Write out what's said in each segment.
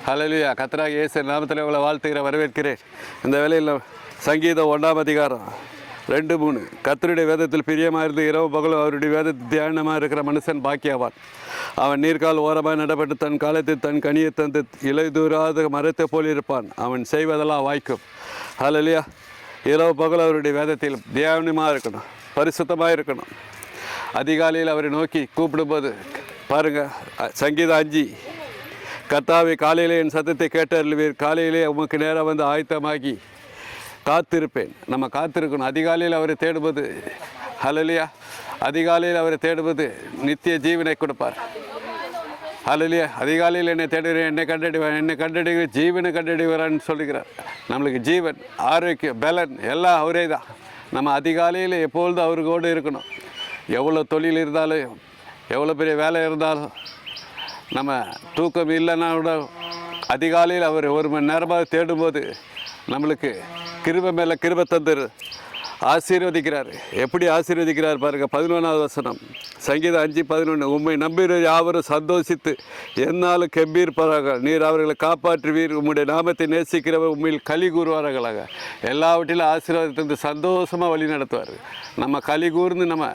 ஹல்லேலூயா. கர்த்தராகிய இயேசு நாமத்தில் உங்களை வாழ்த்துகிறேன், வரவேற்கிறேன். இந்த வேளையில் சங்கீதம் 1ஆம் அதிகாரம் 2-3. கர்த்தருடைய வேதத்தில் பிரியமாக இருந்து இரவு பகலும் அவருடைய வேதத்தில் தியானமாக இருக்கிற மனுஷன் பாக்கியவான். அவன் நீர்கால் ஓரமாக நடப்பட்டு தன் காலத்தில் தன் கனியை தந்து இலைதூராத மரத்தை போல் இருப்பான். அவன் செய்வதெல்லாம் வாய்க்கும். ஹல்லேலூயா. இரவு பகல் அவருடைய வேதத்தில் தியானமாக இருக்கணும், பரிசுத்தமாக இருக்கணும். அதிகாலையில் அவரை நோக்கி கூப்பிடும்போது பாருங்கள், சங்கீதம் 5. கர்த்தாவே, காலையிலே என் சத்தத்தை கேட்டருள்வீர். காலையிலே உமக்கு நேராக வந்து ஆயத்தமாகி காத்திருப்பேன். நம்ம காத்திருக்கணும். அதிகாலையில் அவரை தேடுவது, ஹல்லேலூயா, அதிகாலையில் அவரை தேடுவது நித்திய ஜீவனை கொடுப்பார். ஹல்லேலூயா. அதிகாலையில் என்னை தேடுகிறேன், என்னை கண்டடைவேன், என்னை கண்டடைகிற ஜீவனை கண்டடைகிறான்னு சொல்லுகிறார். நம்மளுக்கு ஜீவன், ஆரோக்கியம், பலன் எல்லாம் அவரே தான். நம்ம அதிகாலையில் எப்பொழுதும் அவருக்கோடு இருக்கணும். எவ்வளோ தொழில் இருந்தாலும், எவ்வளோ பெரிய வேலை இருந்தாலும், நம்ம தூக்கம் இல்லைன்னா கூட அதிகாலையில் அவர் 1 மணி நேரமாக தேடும்போது நம்மளுக்கு கிருபை மேலே கிருபை தந்து ஆசீர்வதிக்கிறார். எப்படி ஆசீர்வதிக்கிறார் பாருங்கள். 11ஆவது வசனம், சங்கீதம் 5:11. உம்மை நம்புகிற யாவரும் சந்தோஷித்து என்னாலும் கெம்பீர்ப்பார்கள். நீர் அவர்களை காப்பாற்றுவீர். உம்முடைய நாமத்தை நேசிக்கிறவர் உண்மையில் களி கூறுவார்களாக. எல்லாவற்றிலும் ஆசீர்வாதத்தை சந்தோஷமாக வழி நடத்துவார். நம்ம களி கூர்ந்து நம்ம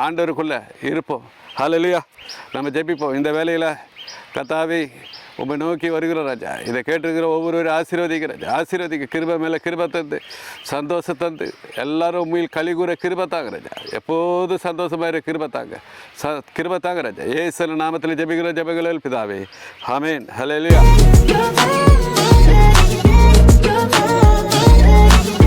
ஆண்டவருக்குள்ளே இருப்போம். ஹல்லேலூயா. நம்ம ஜெபிப்போம். இந்த வேலையில் கர்த்தாவே, உம்மை நோக்கி வருகிற ராஜா, இதை கேட்டிருக்கிற ஒவ்வொருவரும் ஆசீர்வதிக்கிற ராஜா, ஆசீர்வதிக்க கிருபை மேலே கிருபை தந்து சந்தோஷம் தந்து எல்லாரும் உண்மையில் கலிகூற கிருபை தாங்க ராஜா. எப்போதும் சந்தோஷமாக கிருபை தாங்க, கிருபை தாங்க ராஜா. இயேசு நாமத்தில் ஜெபிக்கிற ஜெபங்களில் பிதாவே, ஆமென். ஹல்லேலூயா.